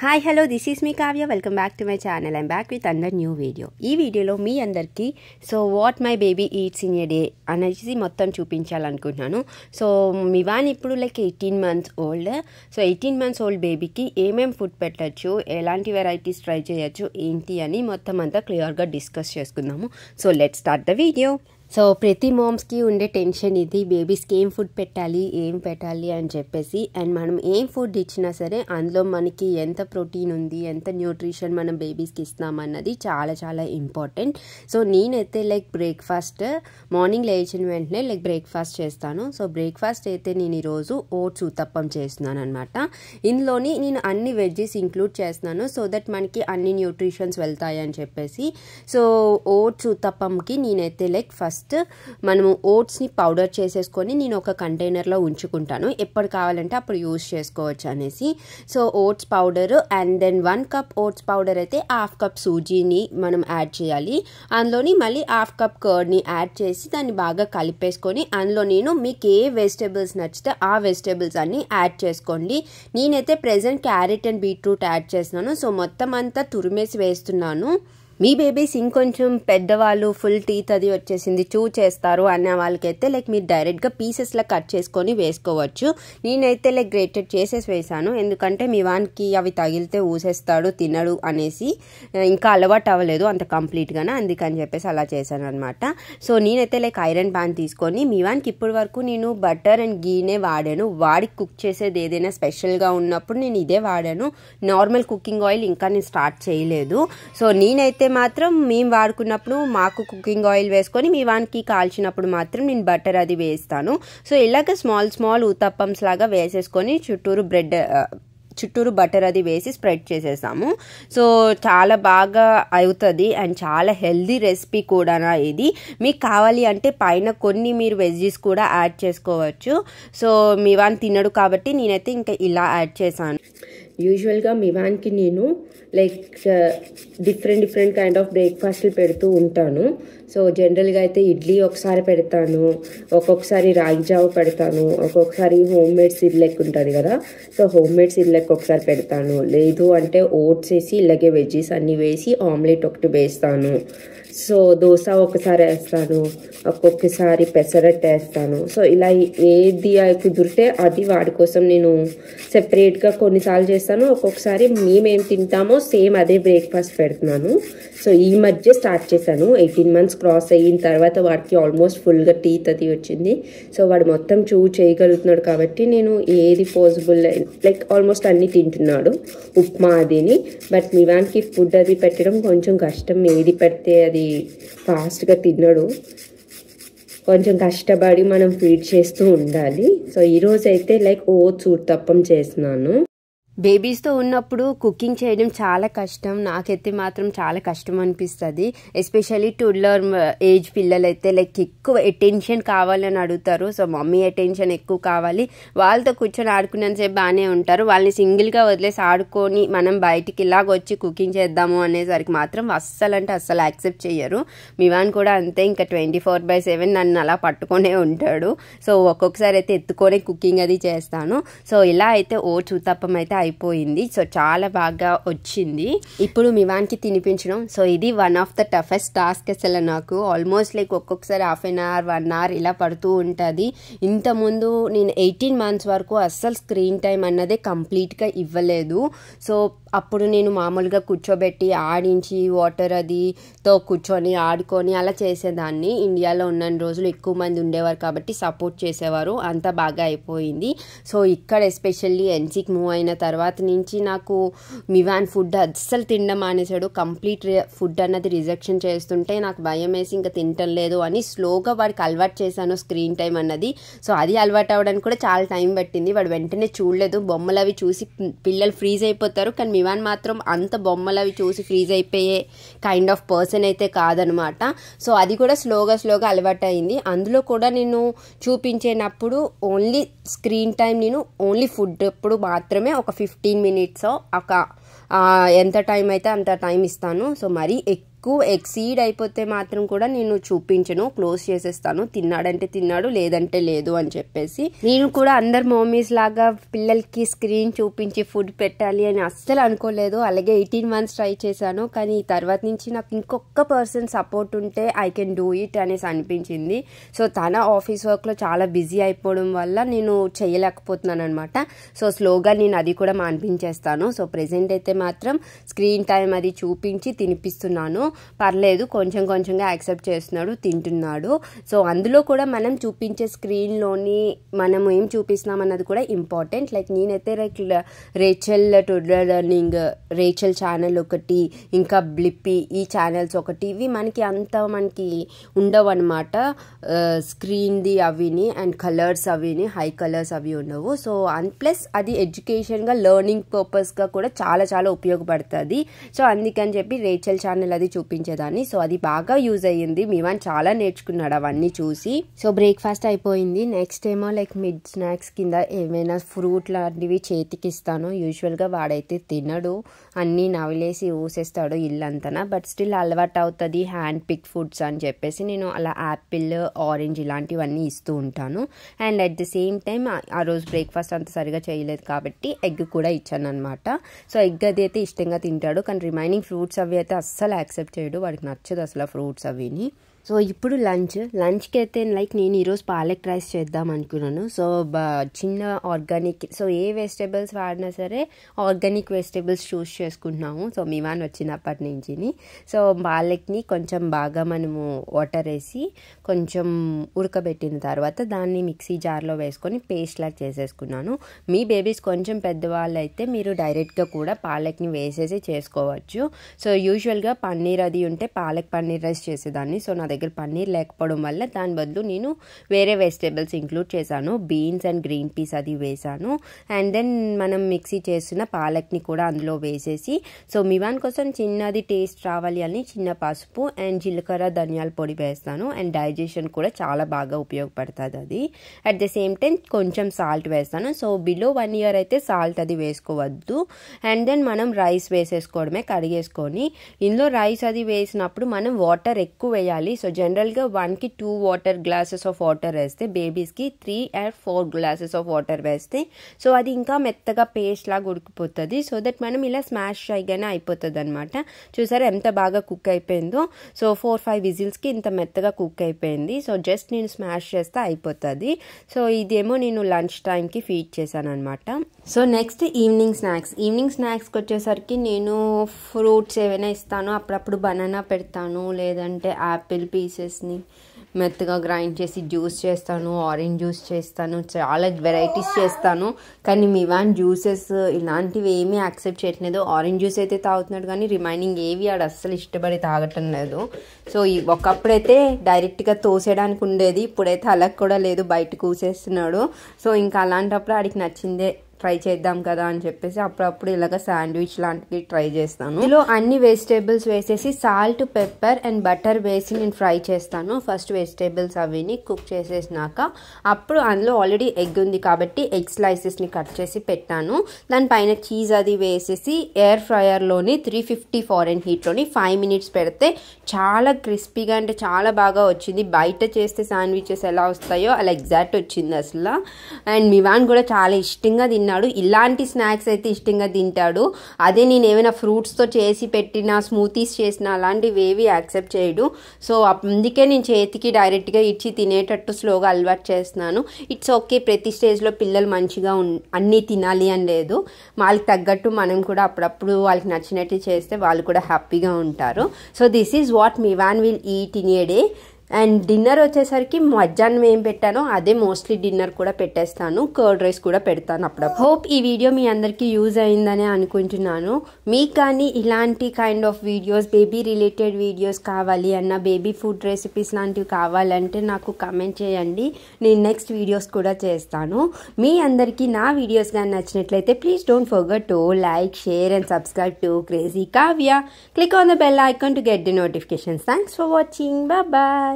Hi hello this is me Kavya welcome back to my channel I'm back with under new video. ఈ వీడియోలో మీ అందరికీ what my baby eats in a day అనేది మొత్తం చూపించాలనుకుంటున్నాను. So మివాన్ ఇప్పుడు 18 months old. So 18 months old బేబీకి ఏమేం food పెట్టచ్చు, ఎలాంటి వెరైటీస్ ట్రై చేయొచ్చు ఏంటి అని మొత్తం అంతా క్లియర్గా డిస్కస్ చేసుకుందాము. So let's start the video. So ప్రతి మామ్స్కి ఉండే టెన్షన్ ఇది, బేబీస్కి ఏం ఫుడ్ పెట్టాలి అని చెప్పేసి. అండ్ మనం ఏం ఫుడ్ ఇచ్చినా సరే అందులో మనకి ఎంత ప్రోటీన్ ఉంది, ఎంత న్యూట్రిషన్ మనం బేబీస్కి ఇస్తామన్నది చాలా చాలా ఇంపార్టెంట్. సో నేనైతే బ్రేక్ఫాస్ట్ మార్నింగ్ లేచిన వెంటనే బ్రేక్ఫాస్ట్ చేస్తాను. సో బ్రేక్ఫాస్ట్ అయితే నేను ఈరోజు ఓట్స్ ఉత్తప్పం చేస్తున్నాను అనమాట. ఇందులోని నేను అన్ని వెజ్జెస్ ఇంక్లూడ్ చేస్తున్నాను సో దట్ మనకి అన్ని న్యూట్రిషన్స్ వెళ్తాయి అని చెప్పేసి. సో ఓట్స్ ఉత్తప్పంకి నేనైతే ఫస్ట్ మనము ఓట్స్ని పౌడర్ చేసేసుకొని నేను ఒక కంటైనర్లో ఉంచుకుంటాను, ఎప్పుడు కావాలంటే అప్పుడు యూజ్ చేసుకోవచ్చు అనేసి. So oats powder and then 1 cup oats powder అయితే 1/2 cup సూజీని మనం యాడ్ చేయాలి. అందులోని మళ్ళీ 1/2 cup కర్డ్ని యాడ్ చేసి దాన్ని బాగా కలిపేసుకొని అందులో నేను మీకు ఏ వెజిటేబుల్స్ నచ్చితే ఆ వెజిటేబుల్స్ అన్ని యాడ్ చేసుకోండి. నేనైతే present carrot and beetroot add చేస్తున్నాను. సో మొత్తం అంతా తురిమేసి వేస్తున్నాను. మీ బేబీస్ ఇంకొంచెం పెద్దవాళ్ళు ఫుల్ టీత్ అది వచ్చేసింది చూ చేస్తారు అనే వాళ్ళకైతే మీరు డైరెక్ట్గా పీసెస్లా కట్ చేసుకొని వేసుకోవచ్చు. నేనైతే గ్రేటెడ్ చేసేసి వేసాను, ఎందుకంటే మీ వానికి అవి తగిలితే ఊసేస్తాడు తినడు అనేసి. ఇంకా అలవాటు అవ్వలేదు అంత కంప్లీట్గానే, అందుకని చెప్పేసి అలా చేశాను అనమాట. సో నేనైతే ఐరన్ పాన్ తీసుకొని మీ వానికి ఇప్పటి వరకు నేను బటర్ అండ్ గీనే వాడాను. వాడికి కుక్ చేసేది ఏదైనా స్పెషల్గా ఉన్నప్పుడు నేను ఇదే వాడాను. నార్మల్ కుకింగ్ ఆయిల్ ఇంకా నేను స్టార్ట్ చేయలేదు. సో నేనైతే మాత్రం మేము వాడుకున్నప్పుడు మాకు కుకింగ్ ఆయిల్ వేసుకొని మీ వానికి కాల్చినప్పుడు మాత్రం నేను బటర్ అది వేస్తాను. సో ఇలాగ స్మాల్ ఉత్తప్పమ్స్ లాగా వేసేసుకొని చుట్టూరు బటర్ అది వేసి స్ప్రెడ్ చేసేసాము. సో చాలా బాగా అవుతుంది అండ్ చాలా హెల్దీ రెసిపీ కూడా ఇది. మీకు కావాలి అంటే పైన కొన్ని మీరు వెజ్జెస్ కూడా యాడ్ చేసుకోవచ్చు. సో మీ వాన్ తినడు కాబట్టి నేనైతే ఇంకా ఇలా యాడ్ చేశాను. యూజువల్గా మీ వాన్కి నేను డిఫరెంట్ కైండ్ ఆఫ్ బ్రేక్ఫాస్ట్లు పెడుతూ ఉంటాను. సో జనరల్గా అయితే ఇడ్లీ ఒకసారి పెడతాను, ఒక్కొక్కసారి రాగి జావ పెడతాను, ఒక్కొక్కసారి హోమ్ మేడ్ సిర్లెక్ ఉంటుంది కదా, సో హోమ్ మేడ్ సిర్లెక్ ఒకసారి పెడతాను. లేదు అంటే ఓట్స్ వేసి ఇలాగే వెజ్జెస్ అన్నీ వేసి ఆమ్లెట్ ఒకటి వేస్తాను. సో దోశ ఒకసారి వేస్తాను, ఒక్కొక్కసారి పెసరట్టు వేస్తాను. సో ఇలా ఏది కుదిరితే అది వాడి కోసం నేను సెపరేట్గా కొన్నిసార్లు చేస్తాను. ఒక్కొక్కసారి మేమేం తింటామో సేమ్ అదే బ్రేక్ఫాస్ట్ పెడుతున్నాను. సో ఈ మధ్య స్టార్ట్ చేశాను. 18 months క్రాస్ అయిన తర్వాత వాడికి ఆల్మోస్ట్ ఫుల్గా టీత్ అది వచ్చింది. సో వాడు మొత్తం చేయగలుగుతున్నాడు కాబట్టి నేను ఏది పాసిబుల్ ఆల్మోస్ట్ అన్నీ తింటున్నాడు, ఉప్మా అదిని. బట్ మీ వానికి ఫుడ్ అది పెట్టడం కొంచెం కష్టం, ఏది పెడితే అది ఫాస్ట్గా తినడు, కొంచెం కష్టపడి మనం ఫీడ్ చేస్తూ ఉండాలి. సో ఈరోజు అయితే ఓట్స్ ఉత్తప్పం చేస్తున్నాను. బేబీస్తో ఉన్నప్పుడు కుకింగ్ చేయడం చాలా కష్టం, నాకైతే మాత్రం చాలా కష్టం అనిపిస్తుంది. ఎస్పెషల్లీ టూడ్లర్ ఏజ్ పిల్లలైతే ఎక్కువ అటెన్షన్ కావాలని అడుగుతారు. సో మమ్మీ అటెన్షన్ ఎక్కువ కావాలి, వాళ్ళతో కూర్చొని ఆడుకున్నంతసేపు బాగానే ఉంటారు. వాళ్ళని సింగిల్గా వదిలేసి ఆడుకొని మనం బయటికి ఇలాగ వచ్చి కుకింగ్ చేద్దాము అనేసరికి మాత్రం అస్సలు యాక్సెప్ట్ చెయ్యరు. మీ వాన్ కూడా అంతే, ఇంకా 24/7 నన్ను అలా పట్టుకొనే ఉంటాడు. సో ఒక్కొక్కసారి అయితే ఎత్తుకొనే కుకింగ్ అది చేస్తాను. సో ఇలా అయితే ఓట్స్ ఉత్తప్పం అయితే అయిపోయింది. సో చాలా బాగా వచ్చింది. ఇప్పుడు మీ వానికి తినిపించడం, సో ఇది one of the toughest task అసలు నాకు. ఆల్మోస్ట్ ఒక్కొక్కసారి 1/2 hour 1 hour ఇలా పడుతూ ఉంటుంది. ఇంతకుముందు నేను 18 months వరకు అస్సలు స్క్రీన్ టైం అన్నదే కంప్లీట్గా ఇవ్వలేదు. సో అప్పుడు నేను మామూలుగా కూర్చోబెట్టి ఆడించి వాటర్ అదితో కూర్చొని ఆడుకొని అలా చేసేదాన్ని. ఇండియాలో ఉన్న రోజులు ఎక్కువ మంది ఉండేవారు కాబట్టి సపోర్ట్ చేసేవారు, అంతా బాగా అయిపోయింది. సో ఇక్కడ ఎస్పెషల్లీ ఎన్సీకి మూవ్ అయిన తర్వాత నుంచి నాకు మివాన్ ఫుడ్ అస్సలు తినడం మానేశాడు. కంప్లీట్ ఫుడ్ అన్నది రిజెక్షన్ చేస్తుంటే నాకు భయం వేసి ఇంకా తినటం లేదు అని స్లోగా వాడికి అలవాటు చేశాను స్క్రీన్ టైం అన్నది. సో అది అలవాటు అవ్వడానికి కూడా చాలా టైం పట్టింది. వాడు వెంటనే చూడలేదు, బొమ్మలు అవి చూసి పిల్లలు ఫ్రీజ్ అయిపోతారు, కానీ మివాన్ మాత్రం అంత బొమ్మలు అవి చూసి ఫ్రీజ్ అయిపోయే కైండ్ ఆఫ్ పర్సన్ అయితే కాదనమాట. సో అది కూడా స్లోగా అలవాటు అయింది. అందులో కూడా నేను చూపించేటప్పుడు ఓన్లీ స్క్రీన్ టైం నేను ఓన్లీ ఫుడ్ అప్పుడు మాత్రమే ఒక 15 minutes ఒక ఎంత టైం అయితే అంత టైం ఇస్తాను. సో మరీ ఎక్కువ ఎక్సీడ్ అయిపోతే మాత్రం కూడా నేను చూపించను, క్లోజ్ చేసేస్తాను. తిన్నాడంటే తిన్నాడు, లేదంటే లేదు అని చెప్పేసి. నేను కూడా అందరు మమ్మీస్ లాగా పిల్లలకి స్క్రీన్ చూపించి ఫుడ్ పెట్టాలి అని అస్సలు అనుకోలేదు. అలాగే 18 months ట్రై చేశాను, కానీ తర్వాత నుంచి నాకు ఇంకొక పర్సన్ సపోర్ట్ ఉంటే ఐ కెన్ డూ ఇట్ అనేసి అనిపించింది. సో తన ఆఫీస్ వర్క్లో చాలా బిజీ అయిపోవడం వల్ల నేను చేయలేకపోతున్నాను అనమాట. సో స్లోగా నేను అది కూడా మాన్పించేస్తాను. సో ప్రెసెంట్ అయితే మాత్రం స్క్రీన్ టైం అది చూపించి తినిపిస్తున్నాను. పర్లేదు, కొంచెం కొంచెంగా యాక్సెప్ట్ చేస్తున్నాడు, తింటున్నాడు. సో అందులో కూడా మనం చూపించే స్క్రీన్లోని మనం ఏం చూపిస్తున్నాం అన్నది కూడా ఇంపార్టెంట్. లైక్ నేనైతే like Rachel toddler learning, Rachel channel ఒకటి, ఇంకా బ్లిప్పీ, ఈ ఛానల్స్ ఒకటి, ఇవి మనకి ఉండవు అనమాట. స్క్రీన్ది అవిని అండ్ కలర్స్ అవిని, హై కలర్స్ అవి ఉండవు. సో ప్లస్ అది ఎడ్యుకేషన్గా లెర్నింగ్ పర్పస్గా కూడా చాలా చాలా ఉపయోగపడుతుంది. సో అందుకని చెప్పి రేచల్ ఛానల్ అది చూపించేదాన్ని. సో అది బాగా యూజ్ అయ్యింది. మీవాన్ చాలా నేర్చుకున్నాడు అవన్నీ చూసి. సో బ్రేక్ఫాస్ట్ అయిపోయింది. నెక్స్ట్ ఏమో లైక్ మిడ్ స్నాక్స్ కింద ఏమైనా ఫ్రూట్ లాంటివి చేతికి ఇస్తాను. యూజువల్గా వాడైతే తినడు, అన్నీ నవిలేసి ఊసేస్తాడు ఇల్లంతనా. బట్ స్టిల్ అలవాటు అవుతుంది హ్యాండ్ పిక్ ఫుడ్స్ అని చెప్పేసి నేను అలా యాపిల్, ఆరెంజ్ ఇలాంటివన్నీ ఇస్తూ ఉంటాను. And at the same time ఆ రోజు బ్రేక్ఫాస్ట్ అంత సరిగా చేయలేదు కాబట్టి ఎగ్ కూడా ఇచ్చాను అనమాట. సో ఎగ్ అది అయితే ఇష్టంగా తింటాడు, కానీ రిమైనింగ్ ఫ్రూట్స్ అవి అయితే అస్సలు యాక్సెప్ట్ చేయడు, వాడికి నచ్చదు అసలు ఫ్రూట్స్ అవిని. సో ఇప్పుడు లంచ్కి అయితే లైక్ నేను ఈరోజు పాలక్ రైస్ చేద్దాం అనుకున్నాను. సో చిన్న ఆర్గానిక్, సో ఏ వెజిటేబుల్స్ వాడినా సరే ఆర్గానిక్ వెజిటేబుల్స్ చూస్ చేసుకుంటున్నాము. సో మీవాన్ వచ్చినప్పటి నుంచి. సో పాలక్ని కొంచెం బాగా మనము వాటర్ వేసి కొంచెం ఉడకబెట్టిన తర్వాత దాన్ని మిక్సీ జార్లో వేసుకొని పేస్ట్ లాగా చేసేసుకున్నాను. మీ బేబీస్ కొంచెం పెద్దవాళ్ళు అయితే మీరు డైరెక్ట్గా కూడా పాలక్ని వేసేసి చేసుకోవచ్చు. సో యూజువల్గా పన్నీర్ అది ఉంటే పాలక్ పన్నీర్ రైస్ చేసేదాన్ని. సో నా దగ్గర పన్నీర్ లేకపోవడం వల్ల దాని బదులు నేను వేరే వెజిటేబుల్స్ ఇంక్లూడ్ చేశాను. బీన్స్ అండ్ గ్రీన్ పీస్ అది వేసాను. అండ్ దెన్ మనం మిక్సీ చేసిన పాలక్ని కూడా అందులో వేసేసి, సో మివాన్ కోసం చిన్నది టేస్ట్ రావాలి అని చిన్న పసుపు అండ్ జీలకర్ర ధనియాల పొడి వేస్తాను. అండ్ డైజెషన్ కూడా చాలా బాగా ఉపయోగపడుతుంది అది. అట్ ద సేమ్ టైం కొంచెం సాల్ట్ వేస్తాను. సో బిలో 1 year అయితే సాల్ట్ అది వేసుకోవద్దు. అండ్ దెన్ మనం రైస్ వేసేసుకోవడమే కడిగేసుకొని. ఇందులో రైస్ అది వేసినప్పుడు మనం వాటర్ ఎక్కువ వేయాలి. సో జనరల్గా 1కి 2 వాటర్ గ్లాసెస్ ఆఫ్ వాటర్ వేస్తే, బేబీస్కి 3 or 4 glasses ఆఫ్ వాటర్ వేస్తే సో అది ఇంకా మెత్తగా పేస్ట్ లాగా ఉడికిపోతుంది. సో దట్ మనం ఇలా స్మాష్ చేయగానే అయిపోతుంది అనమాట. చూసారా ఎంత బాగా కుక్ అయిపోయిందో. సో 4-5 విజిల్స్కి ఇంత మెత్తగా కుక్ అయిపోయింది. సో జస్ట్ నేను స్మాష్ చేస్తే అయిపోతుంది. సో ఇదేమో నేను లంచ్ టైంకి ఫీడ్ చేశాను అనమాట. సో నెక్స్ట్ ఈవినింగ్ స్నాక్స్కి వచ్చేసరికి నేను ఫ్రూట్స్ ఏవైనా ఇస్తాను. అప్పుడప్పుడు బనానా పెడతాను, లేదంటే యాపిల్ పీసెస్ని మెత్తగా గ్రైండ్ చేసి జ్యూస్ చేస్తాను, ఆరెంజ్ జ్యూస్ చేస్తాను, చాలా వెరైటీస్ చేస్తాను. కానీ మివాన్ జ్యూసెస్ ఇలాంటివి ఏమీ యాక్సెప్ట్ చేయట్లేదు. ఆరెంజ్ జ్యూస్ అయితే తాగుతున్నాడు, కానీ రిమైనింగ్ ఏవి ఆడు అస్సలు ఇష్టపడి తాగటం లేదు. సో ఒకప్పుడైతే డైరెక్ట్గా తోసేయడానికి ఉండేది, ఇప్పుడైతే అలా కూడా లేదు, బయట కూసేస్తున్నాడు. సో ఇంకా అలాంటప్పుడు ఆడికి నచ్చిందే ట్రై చేద్దాం కదా అని చెప్పేసి అప్పుడప్పుడు ఇలాగ శాండ్విచ్ లాంటివి ట్రై చేస్తాను. ఇందులో అన్ని వెజిటేబుల్స్ వేసేసి సాల్ట్, పెప్పర్ అండ్ బటర్ వేసి నేను ఫ్రై చేస్తాను. ఫస్ట్ వెజిటేబుల్స్ అవిని కుక్ చేసేసినాక అప్పుడు అందులో ఆల్రెడీ ఎగ్ ఉంది కాబట్టి ఎగ్ స్లైసెస్ని కట్ చేసి పెట్టాను. దానిపైన చీజ్ అది వేసేసి ఎయిర్ ఫ్రైయర్లోని 350 Fahrenheitలోని 5 minutes పెడితే చాలా క్రిస్పీగా అంటే చాలా బాగా వచ్చింది. బయట చేస్తే శాండ్విచెస్ ఎలా వస్తాయో అలా ఎగ్జాక్ట్ వచ్చింది అసలు. అండ్ మివాన్ కూడా చాలా ఇష్టంగా తిన్నాడు. ఇలాంటి స్నాక్స్ అయితే ఇష్టంగా తింటాడు. అదే నేను ఏమైనా ఫ్రూట్స్తో చేసి పెట్టినా, స్మూతీస్ చేసినా అలాంటివి ఏవి యాక్సెప్ట్ చేయడు. సో అందుకే నేను చేతికి డైరెక్ట్గా ఇచ్చి తినేటట్టు స్లోగా అలవాటు చేస్తున్నాను. ఇట్స్ ఓకే, ప్రతి స్టేజ్లో పిల్లలు మంచిగా అన్నీ తినాలి అని లేదు. వాళ్ళకి తగ్గట్టు మనం కూడా అప్పుడప్పుడు వాళ్ళకి నచ్చినట్టు చేస్తే వాళ్ళు కూడా హ్యాపీగా ఉంటారు. So this is what మివాన్ will eat in a day. And dinner వచ్చేసరికి మధ్యాహ్నం ఏం పెట్టానో అదే మోస్ట్లీ డిన్నర్ కూడా పెట్టేస్తాను. కర్డ్ రైస్ కూడా పెడతాను అప్పుడప్పుడు. హోప్ ఈ వీడియో మీ అందరికీ యూజ్ అయిందని అనుకుంటున్నాను. మీకు కానీ ఇలాంటి kind of videos, baby related videos కావాలి అన్న, బేబీ ఫుడ్ రెసిపీస్ లాంటివి కావాలంటే నాకు కమెంట్ చేయండి. నేను నెక్స్ట్ వీడియోస్ కూడా చేస్తాను. మీ అందరికీ నా వీడియోస్ కానీ నచ్చినట్లయితే please don't forget to like, share and subscribe to crazy Kavya. Click on the bell icon to get the notifications. Thanks for watching. Bye bye.